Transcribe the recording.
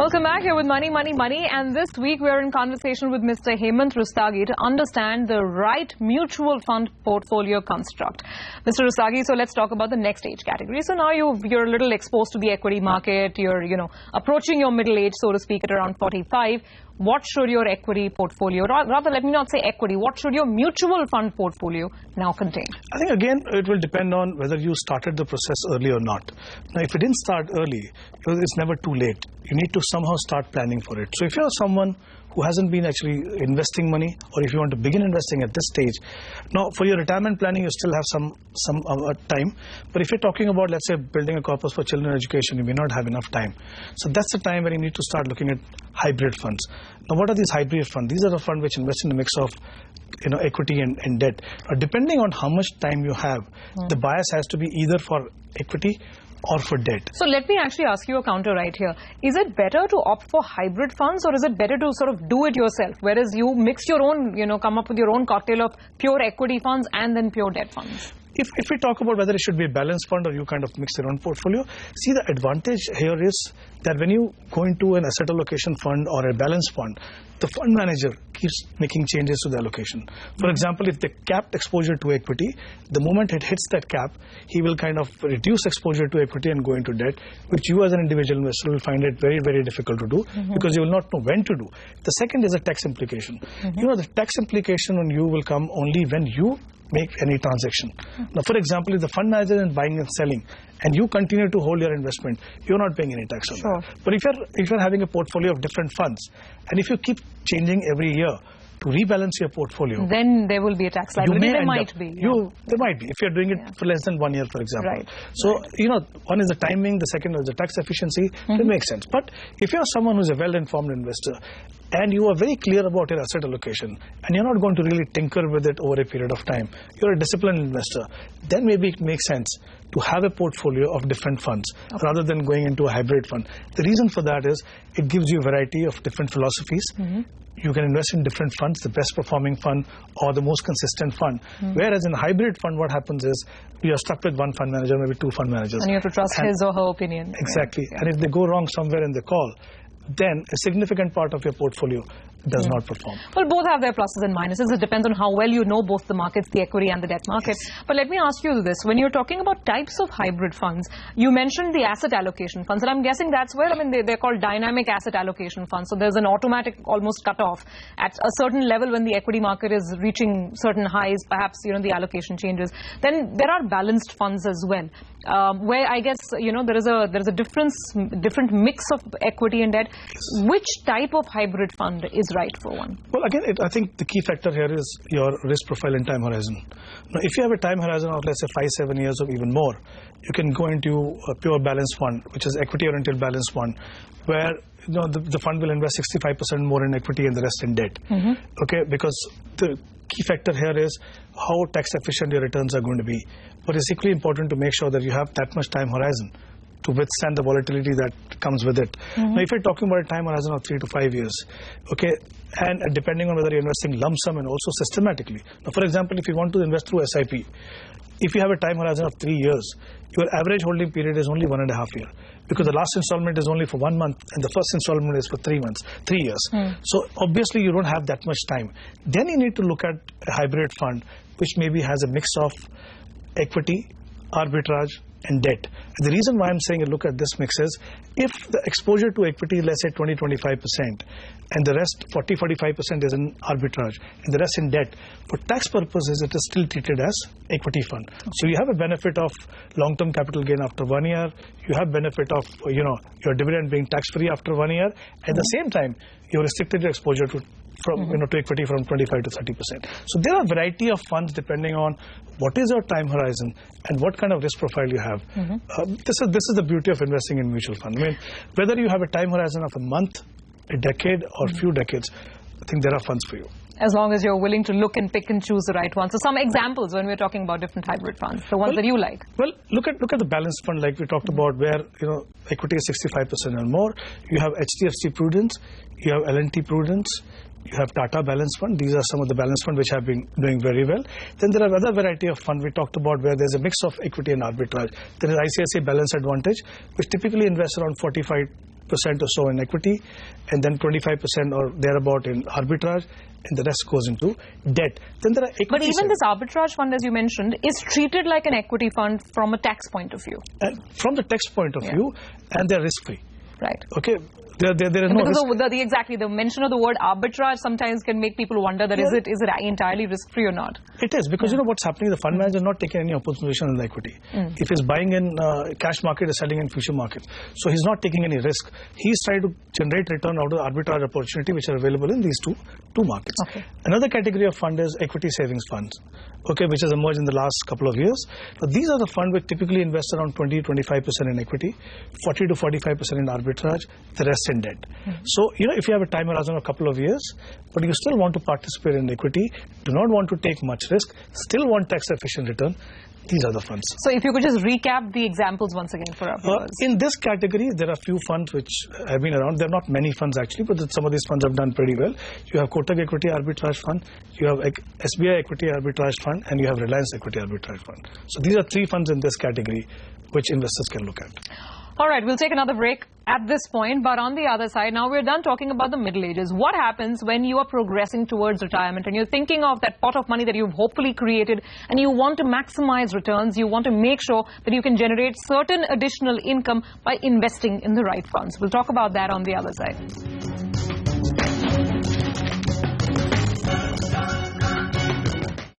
Welcome back here with Money, Money, Money. And this week we are in conversation with Mr. HEMANT RUSTAGI to understand the right mutual fund portfolio construct. Mr. RUSTAGI, so let's talk about the next age category. So now you're a little exposed to the equity market. You're, approaching your middle age, so to speak, at around 45. What should your equity portfolio, rather let me not say equity, what should your mutual fund portfolio now contain? I think again it will depend on whether you started the process early or not. Now if you didn't start early, it's never too late. You need to somehow start planning for it. So if you're someone who hasn't been actually investing money, or if you want to begin investing at this stage, now for your retirement planning you still have some time, but if you're talking about, let's say, building a corpus for children education, you may not have enough time. So that's the time when you need to start looking at hybrid funds. Now what are these hybrid funds? These are the funds which invest in a mix of equity and debt. Depending on how much time you have, the bias has to be either for equity or for debt. So let me actually ask you a counter right here. Is it better to opt for hybrid funds, or is it better to sort of do it yourself, whereas you mix your own, come up with your own cocktail of pure equity funds and then pure debt funds? If we talk about whether it should be a balanced fund or you kind of mix your own portfolio, see, the advantage here is that when you go into an asset allocation fund or a balanced fund, the fund manager keeps making changes to the allocation. For example, if they capped exposure to equity, the moment it hits that cap, he will kind of reduce exposure to equity and go into debt, which you as an individual investor will find it very, very difficult to do because you will not know when to do. The second is a tax implication. The tax implication on you will come only when you make any transaction. Now, for example, if the fund manager is buying and selling and you continue to hold your investment, you're not paying any tax on that. But if you're having a portfolio of different funds, and if you keep changing every year to rebalance your portfolio, then there will be a tax liability. There might be. There might be, if you're doing it for less than 1 year, for example. Right. So, one is the timing, the second is the tax efficiency. It makes sense. But if you're someone who's a well-informed investor and you are very clear about your asset allocation and you're not going to really tinker with it over a period of time, you're a disciplined investor, then maybe it makes sense to have a portfolio of different funds rather than going into a hybrid fund. The reason for that is it gives you a variety of different philosophies. You can invest in different funds, the best performing fund or the most consistent fund. Whereas in a hybrid fund, what happens is you are stuck with one fund manager, maybe two fund managers. And you have to trust his or her opinion. Exactly. And if they go wrong somewhere in the call, then a significant part of your portfolio does not perform. Well, both have their pluses and minuses. It depends on how well you know both the markets, the equity and the debt market. But let me ask you this. When you're talking about types of hybrid funds, you mentioned the asset allocation funds. And I'm guessing that's where, they're called dynamic asset allocation funds. So there's an automatic almost cutoff at a certain level when the equity market is reaching certain highs, perhaps, the allocation changes. Then there are balanced funds as well, where I guess, there is a different mix of equity and debt. Which type of hybrid fund is right for one? Well, again, I think the key factor here is your risk profile and time horizon. Now, if you have a time horizon of, let's say, 5-7 years or even more, you can go into a pure balanced fund, which is equity-oriented balanced fund, where the fund will invest 65% more in equity and the rest in debt. Okay, because the key factor here is how tax efficient your returns are going to be. But it's equally important to make sure that you have that much time horizon to withstand the volatility that comes with it. Now, if you're talking about a time horizon of 3 to 5 years, okay, and depending on whether you're investing lump sum and also systematically. Now, for example, if you want to invest through SIP, if you have a time horizon of 3 years, your average holding period is only 1.5 years, because the last installment is only for 1 month and the first installment is for 3 years. So obviously you don't have that much time. Then you need to look at a hybrid fund which maybe has a mix of equity, arbitrage and debt. And the reason why I'm saying look at this mix is, if the exposure to equity is, let's say, 20-25% and the rest 40-45% is in arbitrage and the rest in debt, for tax purposes it is still treated as equity fund. So you have a benefit of long-term capital gain after 1 year, you have benefit of your dividend being tax-free after 1 year. At the same time, you restricted your exposure to equity from 25 to 30%. So there are a variety of funds depending on what is your time horizon and what kind of risk profile you have. This is the beauty of investing in mutual fund. Whether you have a time horizon of a month, a decade or few decades, I think there are funds for you. As long as you're willing to look and pick and choose the right ones. So some examples when we're talking about different hybrid funds, the ones that you like. Well, look at the balanced fund like we talked about, where equity is 65% or more. You have HDFC Prudence, you have L&T Prudence, You have Tata Balanced Fund. These are some of the balanced funds which have been doing very well. Then there are other variety of funds we talked about where there's a mix of equity and arbitrage. There is ICICI Balanced Advantage, which typically invests around 45% or so in equity, and then 25% or thereabout in arbitrage, and the rest goes into debt. Then there are equity. But even this arbitrage fund, as you mentioned, is treated like an equity fund from a tax point of view. And from the tax point of view, and they're risk-free. Right. Okay. There is no risk. Exactly, the mention of the word arbitrage sometimes can make people wonder that is it entirely risk-free or not? It is, because you know what's happening, the fund manager is not taking any open position in the equity. If he's buying in cash market or selling in future market. So he's not taking any risk. He's trying to generate return out of the arbitrage opportunity which are available in these two markets. Okay. Another category of fund is equity savings funds, okay, which has emerged in the last couple of years. But these are the funds which typically invest around 20-25% in equity, 40 to 45% in arbitrage, the rest in debt. So, you know, if you have a time horizon of a couple of years, but you still want to participate in equity, do not want to take much risk, still want tax efficient return, these are the funds. So if you could just recap the examples once again for our viewers. In this category, there are few funds which have been around. There are not many funds actually, but some of these funds have done pretty well. You have Kotak Equity Arbitrage Fund, you have SBI Equity Arbitrage Fund, and you have Reliance Equity Arbitrage Fund. So these are three funds in this category which investors can look at. All right, we'll take another break at this point, but on the other side, now we're done talking about the middle ages. What happens when you are progressing towards retirement and you're thinking of that pot of money that you've hopefully created and you want to maximize returns, you want to make sure that you can generate certain additional income by investing in the right funds? We'll talk about that on the other side.